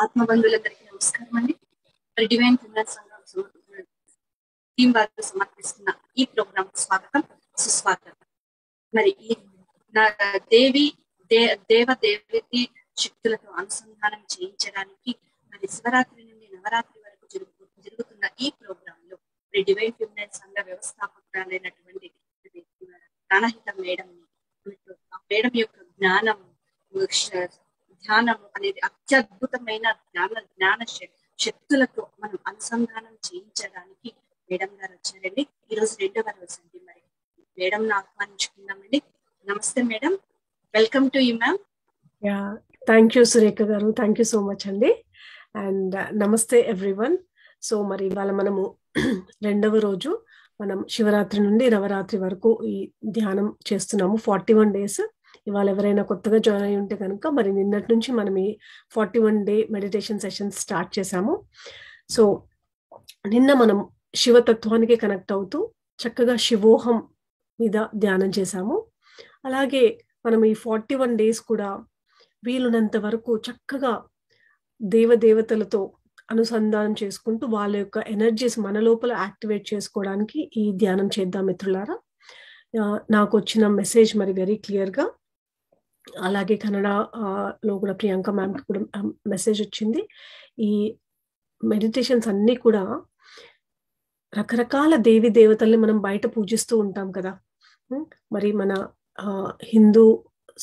ఆత్మబంధువులందరికీ నమస్కారం అండి. మరి డివైన్ ఫింగర్ సంఘం టీం వారు సమర్పిస్తున్న ఈ ప్రోగ్రామ్ స్వాగతం, సుస్వాగతం. మరి ఈ దేవదేవి శక్తులతో అనుసంధానం చేయించడానికి మరి శివరాత్రి నుండి నవరాత్రి వరకు జరుగుతున్న ఈ ప్రోగ్రామ్ లో మరి డివైన్ ఫింగర్ సంఘ వ్యవస్థాపకురాలైనటువంటి ప్రాణహిత మేడం యొక్క ధ్యానం అనేది అత్యద్భుతమైన జ్ఞాన శక్తులతో మనం అనుసంధానం చేయించడానికి మేడం గారు వచ్చారండి. ఈరోజు 2వ రోజు అండి. మరి మేడం ఆహ్వానించుకున్నామండి. నమస్తే madam, welcome to you ma'am. Thank you Surekha గారు, థ్యాంక్ యూ సో మచ్ అండి. అండ్ నమస్తే ఎవ్రీవన్. సో మరి ఇవాళ మనము 2వ రోజు మనం శివరాత్రి నుండి నవరాత్రి వరకు ఈ ధ్యానం చేస్తున్నాము. 41 days. ఇవాళ ఎవరైనా కొత్తగా జాయిన్ అయి ఉంటే కనుక మరి నిన్నటి నుంచి మనం ఈ 41 day మెడిటేషన్ సెషన్ స్టార్ట్ చేశాము. సో నిన్న మనం శివతత్వానికి కనెక్ట్ అవుతూ చక్కగా శివోహం మీద ధ్యానం చేశాము. అలాగే మనం ఈ 41 days కూడా వీలున్నంత వరకు చక్కగా దేవదేవతలతో అనుసంధానం చేసుకుంటూ వాళ్ళ యొక్క ఎనర్జీస్ మన లోపల యాక్టివేట్ చేసుకోవడానికి ఈ ధ్యానం చేద్దాం మిత్రులారా. నాకు వచ్చిన మెసేజ్ మరి వెరీ క్లియర్గా, అలాగే కన్నడలో కూడా ప్రియాంక మ్యామ్కి కూడా మెసేజ్ వచ్చింది. ఈ మెడిటేషన్స్ అన్నీ కూడా రకరకాల దేవి దేవతల్ని మనం బయట పూజిస్తూ ఉంటాం కదా. మరి మన హిందూ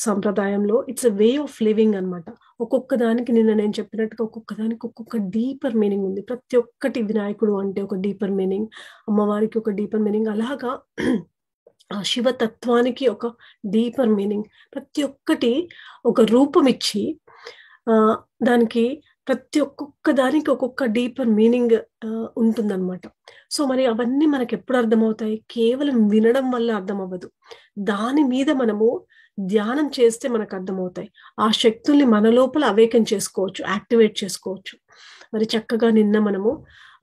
సంప్రదాయంలో it's a way of living అన్నమాట. ఒక్కొక్క దానికి నిన్న నేను చెప్పినట్టుగా ఒక్కొక్క దానికి ఒక్కొక్క డీపర్ మీనింగ్ ఉంది. ప్రతి ఒక్కటి వినాయకుడు అంటే ఒక డీపర్ మీనింగ్, అమ్మవారికి ఒక డీపర్ మీనింగ్, అలాగా ఆ శివతత్వానికి ఒక డీపర్ మీనింగ్. ప్రతి ఒక్కటి ఒక రూపం ఇచ్చి దానికి ప్రతి ఒక్కొక్క దానికి ఒక్కొక్క డీపర్ మీనింగ్ ఉంటుందన్నమాట. సో మరి అవన్నీ మనకు ఎప్పుడు అర్థమవుతాయి? కేవలం వినడం వల్ల అర్థం అవ్వదు. దాని మీద మనము ధ్యానం చేస్తే మనకు అర్థమవుతాయి. ఆ శక్తుల్ని మన లోపల అవేకన్ చేసుకోవచ్చు, యాక్టివేట్ చేసుకోవచ్చు. మరి చక్కగా నిన్న మనము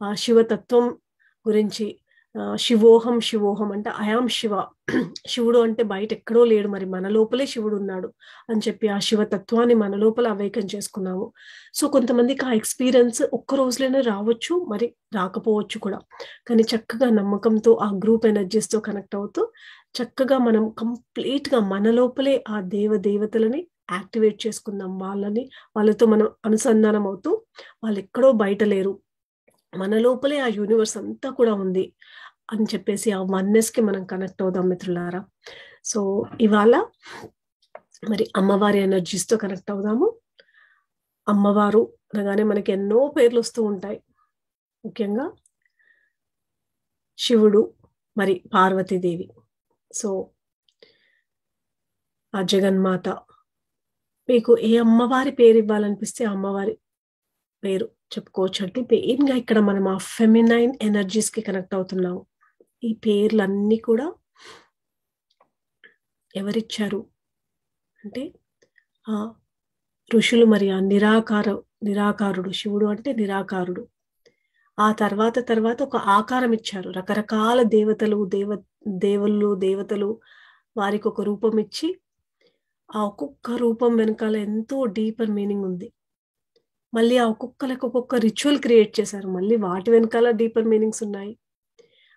ఆ శివతత్వం గురించి, శివోహం శివోహం అంటే ఐఆమ్ శివ, శివుడు అంటే బయట ఎక్కడో లేడు, మరి మన లోపలే శివుడు ఉన్నాడు అని చెప్పి ఆ శివతత్వాన్ని మన లోపల అవేకన్ చేసుకున్నాము. సో కొంతమందికి ఆ ఎక్స్పీరియన్స్ ఒక్క రోజులోనే రావచ్చు, మరి రాకపోవచ్చు కూడా. కానీ చక్కగా నమ్మకంతో ఆ గ్రూప్ ఎనర్జీస్తో కనెక్ట్ అవుతూ చక్కగా మనం కంప్లీట్గా మన లోపలే ఆ దేవతలని యాక్టివేట్ చేసుకుందాం. వాళ్ళతో మనం అనుసంధానం అవుతూ వాళ్ళు ఎక్కడో బయట లేరు, మన లోపలే ఆ యూనివర్స్ అంతా కూడా ఉంది అని చెప్పేసి ఆ వన్నెస్కి మనం కనెక్ట్ అవుదాం మిత్రులారా. సో ఇవాళ మరి అమ్మవారి ఎనర్జీస్తో కనెక్ట్ అవుదాము. అమ్మవారు అనగానే మనకి ఎన్నో పేర్లు వస్తూ ఉంటాయి. ముఖ్యంగా శివుడు, మరి పార్వతీదేవి. సో ఆ జగన్మాత, మీకు ఏ అమ్మవారి పేరు ఇవ్వాలనిపిస్తే అమ్మవారి పేరు చెప్పుకోవచ్చు. అంటే మెయిన్గా ఇక్కడ మనం ఆ ఫెమినైన్ ఎనర్జీస్కి కనెక్ట్ అవుతున్నాము. ఈ పేర్లన్నీ కూడా ఎవరిచ్చారు అంటే ఆ ఋషులు. మరి ఆ నిరాకారుడు శివుడు అంటే నిరాకారుడు. ఆ తర్వాత ఒక ఆకారం ఇచ్చారు. రకరకాల దేవతలు వారికి ఒక రూపం ఇచ్చి ఆ ఒక్కొక్క రూపం వెనకాల ఎంతో డీపర్ మీనింగ్ ఉంది. మళ్ళీ ఆ ఒక్కొక్కరికి ఒక్కొక్క రిచువల్ క్రియేట్ చేశారు, మళ్ళీ వాటి వెనకాల డీపర్ మీనింగ్స్ ఉన్నాయి.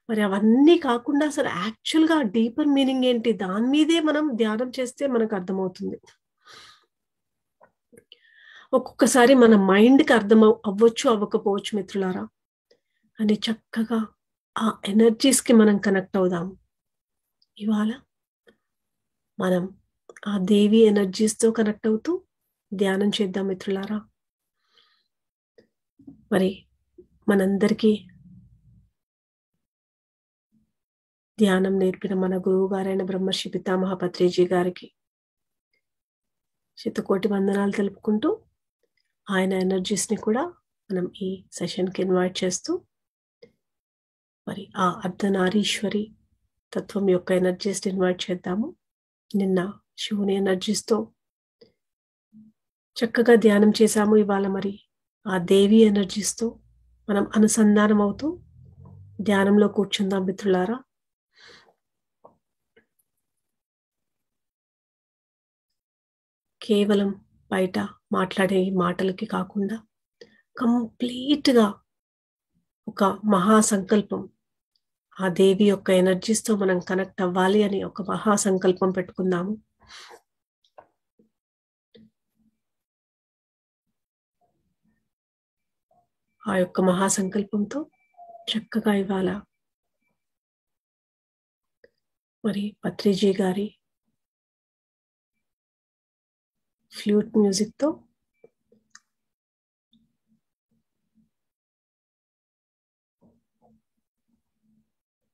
మరి అవన్నీ కాకుండా అసలు యాక్చువల్గా డీపర్ మీనింగ్ ఏంటి, దాని మీదే మనం ధ్యానం చేస్తే మనకు అర్థమవుతుంది. ఒక్కొక్కసారి మన మైండ్కి అర్థం అవ్వచ్చు, అవ్వకపోవచ్చు మిత్రులారా. అని చక్కగా ఆ ఎనర్జీస్కి మనం కనెక్ట్ అవుదాం. ఇవాళ మనం ఆ దేవి ఎనర్జీస్తో కనెక్ట్ అవుతూ ధ్యానం చేద్దాం మిత్రులారా. మరి మనందరికీ ధ్యానం నేర్పిన మన గురువు గారైన బ్రహ్మర్షి పితామహ పత్రిజీ గారికి శతకోటి వందనాలు తెలుపుకుంటూ ఆయన ఎనర్జీస్ని కూడా మనం ఈ సెషన్కి ఇన్వైట్ చేస్తూ మరి ఆ అర్ధనారీశ్వరి తత్వం యొక్క ఎనర్జీస్ని ఇన్వైట్ చేద్దాము. నిన్న శివుని ఎనర్జీస్తో చక్కగా ధ్యానం చేశాము. ఇవాళ మరి ఆ దేవి ఎనర్జీస్తో మనం అనుసంధానం అవుతూ ధ్యానంలో కూర్చుందాం మిత్రులారా. కేవలం బయట మాట్లాడే మాటలకి కాకుండా కంప్లీట్గా ఒక మహాసంకల్పం, ఆ దేవి యొక్క ఎనర్జీస్తో మనం కనెక్ట్ అవ్వాలి అని ఒక మహాసంకల్పం పెట్టుకుందాము. ఆ యొక్క మహాసంకల్పంతో చక్కగా ఇవాళ మరి పత్రిజీ గారి ఫ్లూట్ మ్యూజిక్తో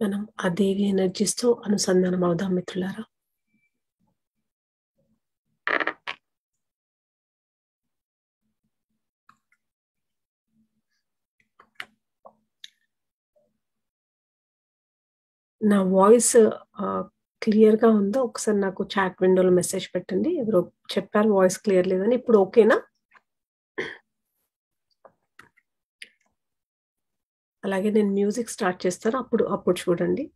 మనం ఆ దేవి ఎనర్జీస్తో అనుసంధానం అవుదాం మిత్రులారా. నా వాయిస్ క్లియర్గా ఉందో ఒకసారి నాకు చాట్ విండోలో మెసేజ్ పెట్టండి. ఎవరో చెప్పారు వాయిస్ క్లియర్ లేదని. ఇప్పుడు ఓకేనా? అలాగే నేను మ్యూజిక్ స్టార్ట్ చేస్తాను, అప్పుడు చూడండి.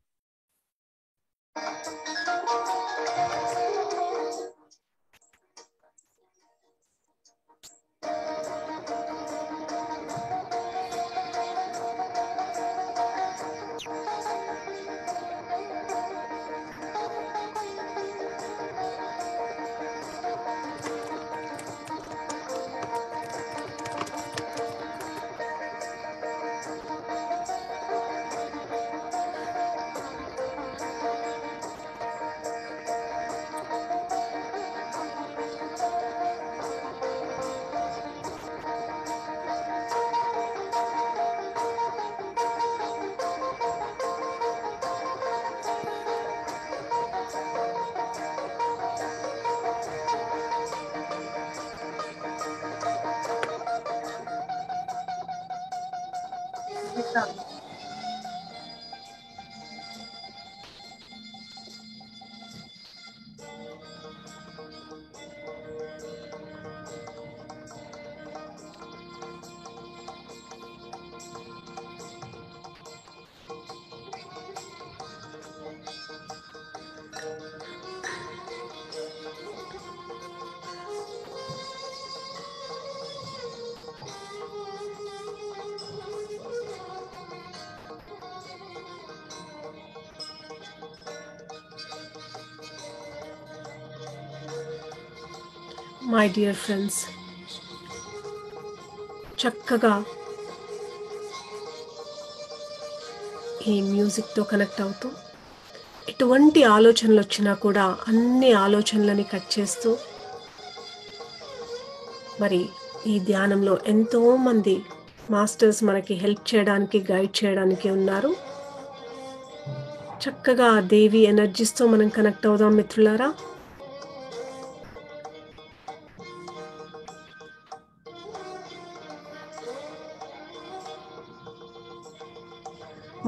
మై డియర్ ఫ్రెండ్స్, చక్కగా ఈ మ్యూజిక్తో కనెక్ట్ అవుతూ ఎటువంటి ఆలోచనలు వచ్చినా కూడా అన్ని ఆలోచనలని కట్ చేస్తూ, మరి ఈ ధ్యానంలో ఎంతోమంది మాస్టర్స్ మనకి హెల్ప్ చేయడానికి, గైడ్ చేయడానికి ఉన్నారు. చక్కగా దేవి ఎనర్జీస్తో మనం కనెక్ట్ అవుదాం మిత్రులారా.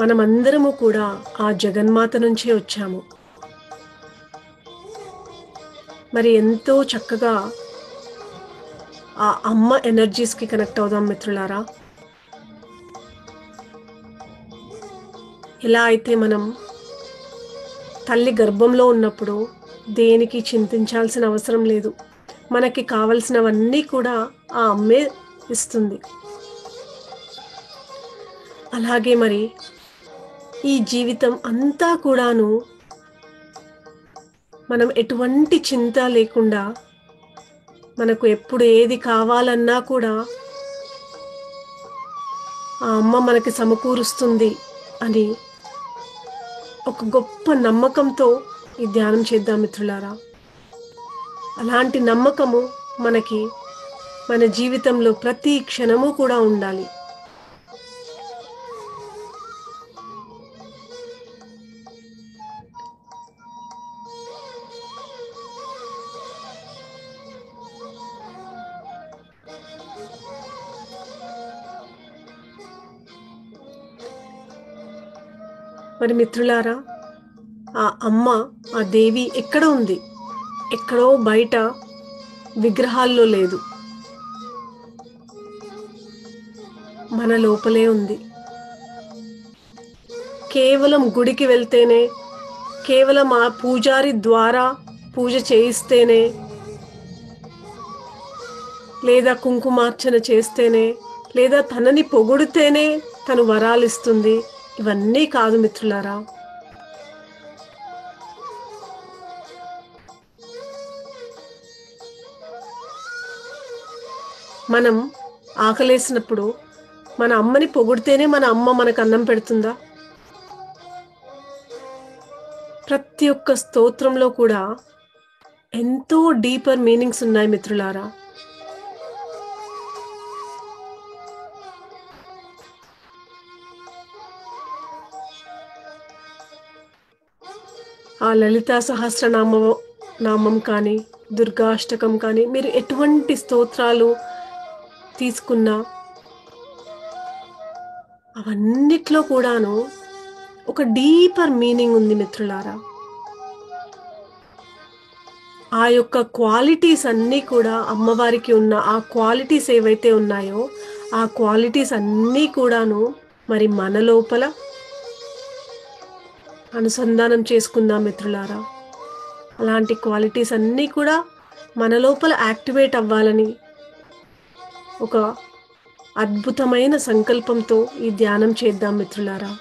మనమందరము కూడా ఆ జగన్మాత నుంచే వచ్చాము. మరి ఎంతో చక్కగా ఆ అమ్మ ఎనర్జీస్కి కనెక్ట్ అవుదాం మిత్రులారా. ఎలా అయితే మనం తల్లి గర్భంలో ఉన్నప్పుడు దేనికి చింతించాల్సిన అవసరం లేదు, మనకి కావలసినవన్నీ కూడా ఆ అమ్మే ఇస్తుంది. అలాగే మరి ఈ జీవితం అంతా కూడాను మనం ఎటువంటి చింత లేకుండా, మనకు ఎప్పుడు ఏది కావాలన్నా కూడా ఆ అమ్మ మనకి సమకూరుస్తుంది అని ఒక గొప్ప నమ్మకంతో ఈ ధ్యానం చేద్దాం మిత్రులారా. అలాంటి నమ్మకము మనకి మన జీవితంలో ప్రతి క్షణము కూడా ఉండాలి. మరి మిత్రులారా, ఆ అమ్మ, ఆ దేవి ఎక్కడ ఉంది? ఎక్కడో బయట విగ్రహాల్లో లేదు, మన లోపలే ఉంది. కేవలం గుడికి వెళ్తేనే, కేవలం ఆ పూజారి ద్వారా పూజ చేయిస్తేనే, లేదా కుంకుమార్చన చేస్తేనే, లేదా తనని పొగిడితేనే తను వరాలు ఇస్తుంది. ఇవన్నీ కాదు మిత్రులారా. మనం ఆకలేసినప్పుడు మన అమ్మని పొగిడితేనే మన అమ్మ మనకు అన్నం పెడుతుందా? ప్రతి ఒక్క స్తోత్రంలో కూడా ఎంతో డీపర్ మీనింగ్స్ ఉన్నాయి మిత్రులారా. ఆ లలితా నామం కానీ, దుర్గాష్టకం కానీ, మీరు ఎటువంటి స్తోత్రాలు తీసుకున్నా అవన్నిట్లో కూడాను ఒక డీపర్ మీనింగ్ ఉంది మిత్రులారా. ఆ యొక్క క్వాలిటీస్ అన్నీ కూడా అమ్మవారికి ఉన్న ఆ క్వాలిటీస్ ఏవైతే ఉన్నాయో ఆ క్వాలిటీస్ అన్నీ కూడాను మరి మన లోపల అనుసంధానం చేసుకుందాం మిత్రులారా. అలాంటి క్వాలిటీస్ అన్నీ కూడా మన లోపల యాక్టివేట్ అవ్వాలని ఒక అద్భుతమైన సంకల్పంతో ఈ ధ్యానం చేద్దాం మిత్రులారా.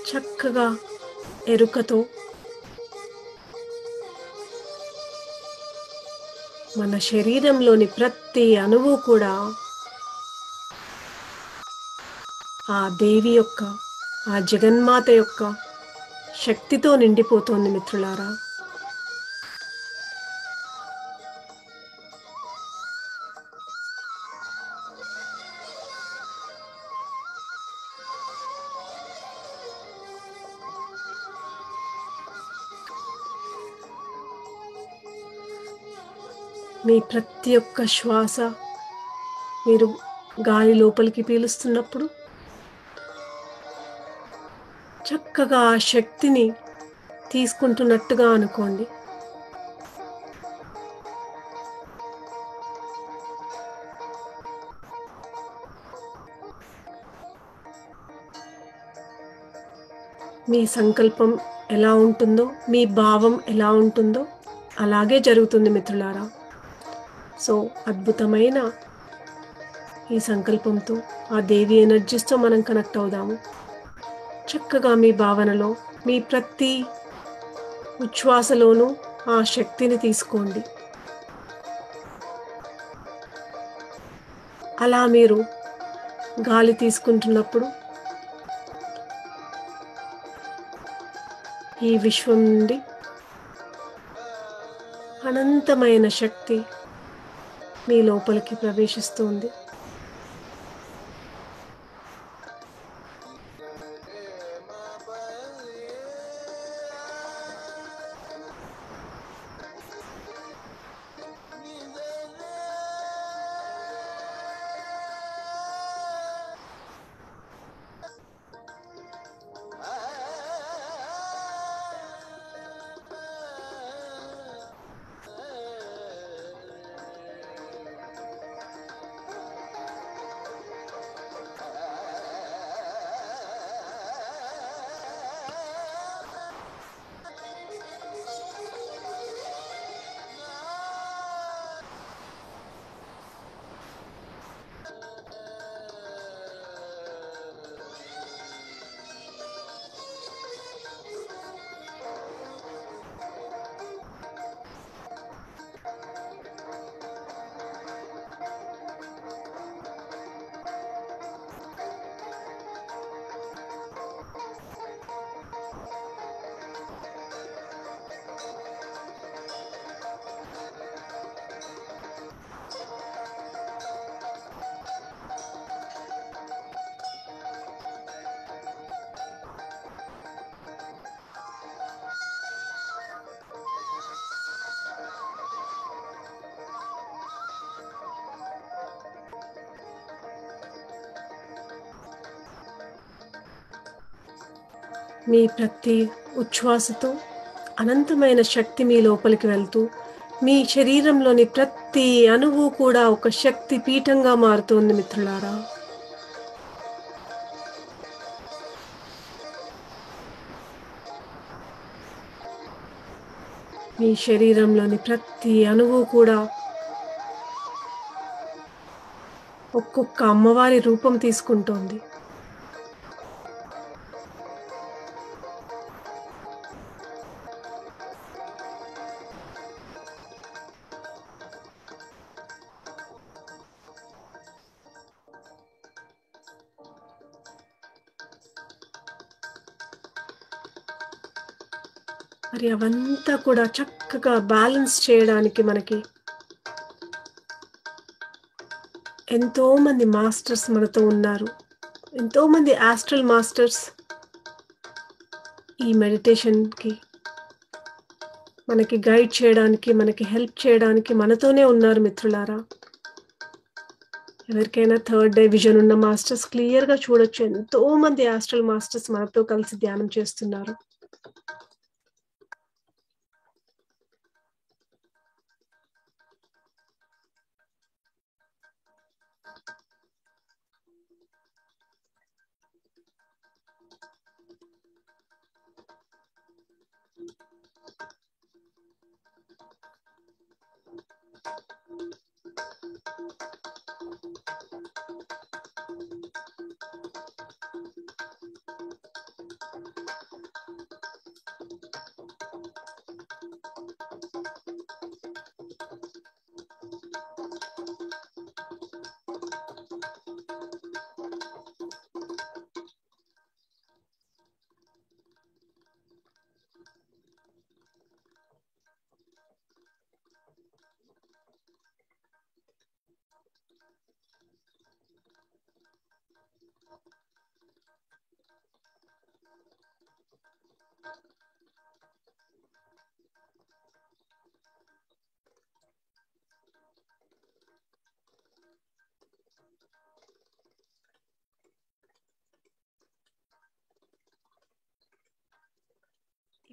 చక్కగా ఎరుకతో మన శరీరంలోని ప్రతి అణువు కూడా ఆ దేవి యొక్క, ఆ జగన్మాత యొక్క శక్తితో నిండిపోతోంది మిత్రులారా. మీ ప్రతి ఒక్క శ్వాస మీరు గాలి లోపలికి పీలుస్తున్నప్పుడు చక్కగా ఆ శక్తిని తీసుకుంటున్నట్టుగా అనుకోండి. మీ సంకల్పం ఎలా ఉంటుందో, మీ భావం ఎలా ఉంటుందో అలాగే జరుగుతుంది మిత్రులారా. సో అద్భుతమైన ఈ సంకల్పంతో ఆ దేవి ఎనర్జీస్తో మనం కనెక్ట్ అవుదాము. చక్కగా మీ భావనలో మీ ప్రతి ఉచ్ఛ్వాసలోనూ ఆ శక్తిని తీసుకోండి. అలా మీరు గాలి తీసుకుంటున్నప్పుడు ఈ విశ్వం నుండి అనంతమైన శక్తి మీ లోపలికి ప్రవేశిస్తుంది. మీ ప్రతి ఉచ్ఛ్వాసతో అనంతమైన శక్తి మీ లోపలికి వెళ్తూ మీ శరీరంలోని ప్రతి అణువు కూడా ఒక శక్తి పీఠంగా మారుతోంది మిత్రులారా. మీ శరీరంలోని ప్రతి అణువు కూడా ఒక్కొక్క అమ్మవారి రూపం తీసుకుంటోంది. మరి అవంతా కూడా చక్కగా బ్యాలెన్స్ చేయడానికి మనకి ఎంతో మంది మాస్టర్స్ మనతో ఉన్నారు. ఎంతో మంది ఆస్ట్రల్ మాస్టర్స్ ఈ మెడిటేషన్కి మనకి గైడ్ చేయడానికి, మనకి హెల్ప్ చేయడానికి మనతోనే ఉన్నారు మిత్రులారా. ఎవరికైనా థర్డ్ డే విజన్ ఉన్న మాస్టర్స్ క్లియర్గా చూడొచ్చు. ఎంతో మంది ఆస్ట్రల్ మాస్టర్స్ మనతో కలిసి ధ్యానం చేస్తున్నారు.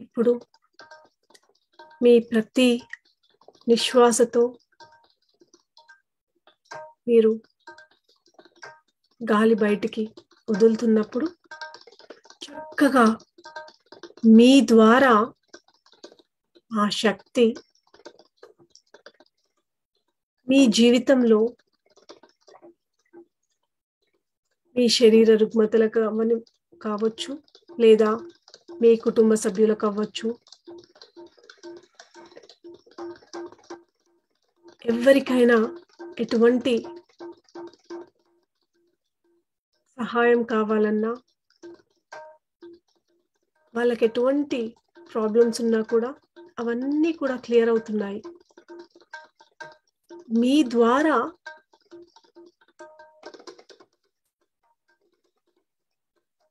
ఇప్పుడు మీ ప్రతి నిశ్వాసతో మీరు గాలి బయటికి వదులుతున్నప్పుడు చక్కగా మీ ద్వారా ఆ శక్తి మీ జీవితంలో మీ శరీర రుగ్మతలకు కావచ్చు, లేదా మీ కుటుంబ సభ్యులకు అవ్వచ్చు, ఎవరికైనా ఎటువంటి సహాయం కావాలన్నా, వాళ్ళకి ఎటువంటి ప్రాబ్లమ్స్ ఉన్నా కూడా అవన్నీ కూడా క్లియర్ అవుతున్నాయి. మీ ద్వారా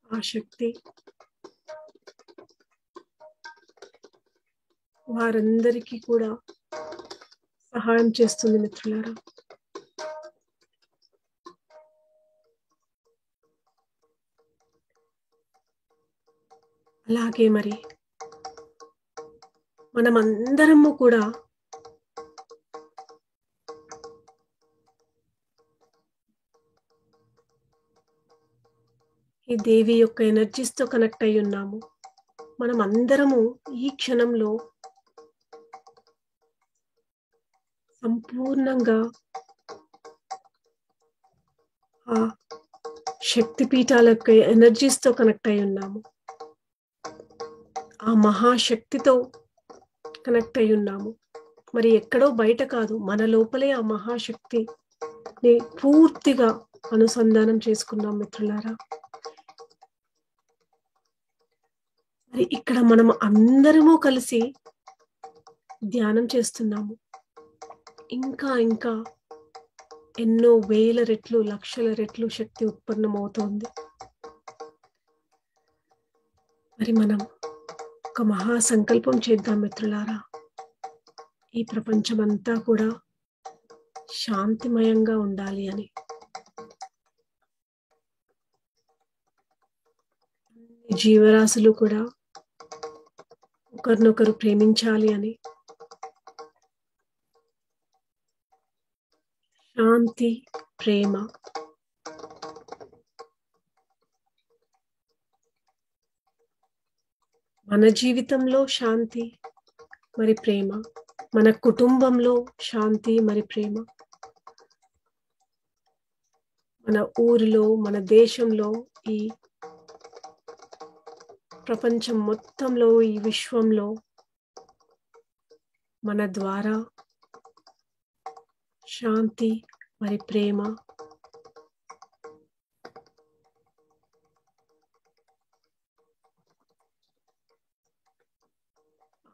ఆ శక్తి వారందరికీ కూడా సహాయం చేస్తుంది మిత్రులారా. అలాగే మరి మనమందరము కూడా ఈ దేవి యొక్క ఎనర్జీస్తో కనెక్ట్ అయి ఉన్నాము. మనం అందరము ఈ క్షణంలో సంపూర్ణంగా ఆ శక్తి పీఠాల యొక్క ఎనర్జీస్తో కనెక్ట్ అయి ఉన్నాము. ఆ మహాశక్తితో కనెక్ట్ అయి ఉన్నాము. మరి ఎక్కడో బయట కాదు, మన లోపలే ఆ మహాశక్తిని పూర్తిగా అనుసంధానం చేసుకున్నాం మిత్రులారా. మరి ఇక్కడ మనం అందరము కలిసి ధ్యానం చేస్తున్నాము. ఇంకా ఇంకా ఎన్నో వేల రెట్లు, లక్షల రెట్లు శక్తి ఉత్పన్నమవుతోంది. మరి మనం ఒక మహా సంకల్పం చేద్దాం మిత్రులారా. ఈ ప్రపంచమంతా కూడా శాంతిమయంగా ఉండాలి అని. జీవరాశులు కూడా ఒకరినొకరు ప్రేమించాలి అని, శాంతి, ప్రేమ మన జీవితంలో శాంతి మరి ప్రేమ, మన కుటుంబంలో శాంతి మరి ప్రేమ, మన ఊరిలో, మన దేశంలో, ఈ ప్రపంచం మొత్తంలో, ఈ విశ్వంలో మన ద్వారా శాంతి మరి ప్రేమ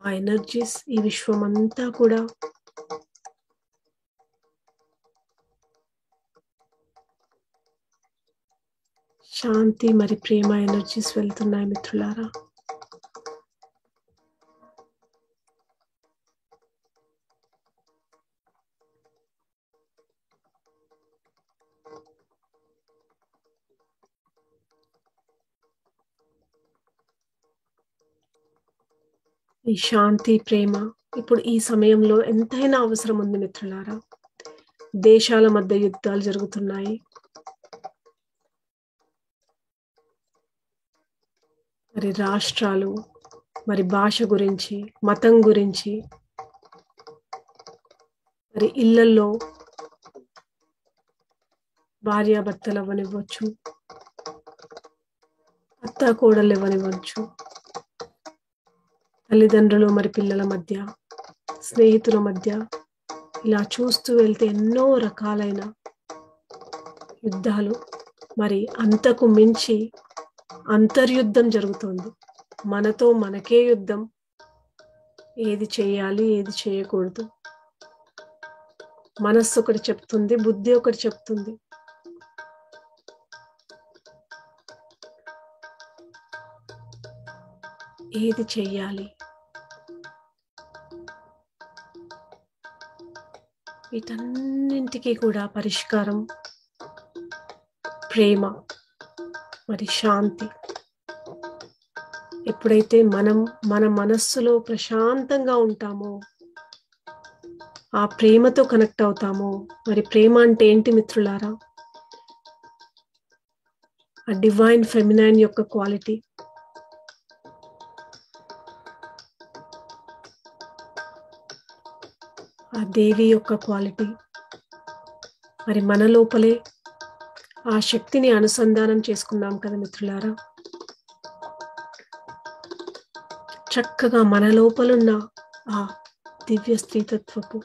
ఆ ఎనర్జీస్ ఈ విశ్వం అంతా కూడా శాంతి మరి ప్రేమ ఎనర్జీస్ వెళ్తున్నాయి మిత్రులారా. ఈ శాంతి, ప్రేమ ఇప్పుడు ఈ సమయంలో ఎంతైనా అవసరం ఉంది మిత్రులారా. దేశాల మధ్య యుద్ధాలు జరుగుతున్నాయి. మరి రాష్ట్రాలు, మరి భాష గురించి, మతం గురించి, మరి ఇళ్లలో భార్యాభర్తలు అవ్వనివ్వచ్చు, అత్త కోడలు ఇవ్వనివ్వచ్చు, తల్లిదండ్రులు మరి పిల్లల మధ్య, స్నేహితుల మధ్య, ఇలా చూస్తూ వెళ్తే ఎన్నో రకాలైన యుద్ధాలు, మరి అంతకు మించి అంతర్యుద్ధం జరుగుతుంది. మనతో మనకే యుద్ధం. ఏది చేయాలి, ఏది చేయకూడదు. మనస్సు ఒకటి చెప్తుంది, బుద్ధి ఒకటి చెప్తుంది. ఏది చెయ్యాలి? వీటన్నింటికీ కూడా పరిష్కారం ప్రేమ మరి శాంతి. ఎప్పుడైతే మనం మన మనస్సులో ప్రశాంతంగా ఉంటామో, ఆ ప్రేమతో కనెక్ట్ అవుతామో, మరి ప్రేమ అంటే ఏంటి మిత్రులారా? ఆ డివైన్ ఫెమినైన్ యొక్క క్వాలిటీ. ఆ దేవి యొక్క క్వాలిటీ. మరి మన లోపలే ఆ శక్తిని అనుసంధానం చేసుకున్నాం కదా మిత్రులారా. చక్కగా మన లోపలున్న ఆ దివ్య స్త్రీతత్వపు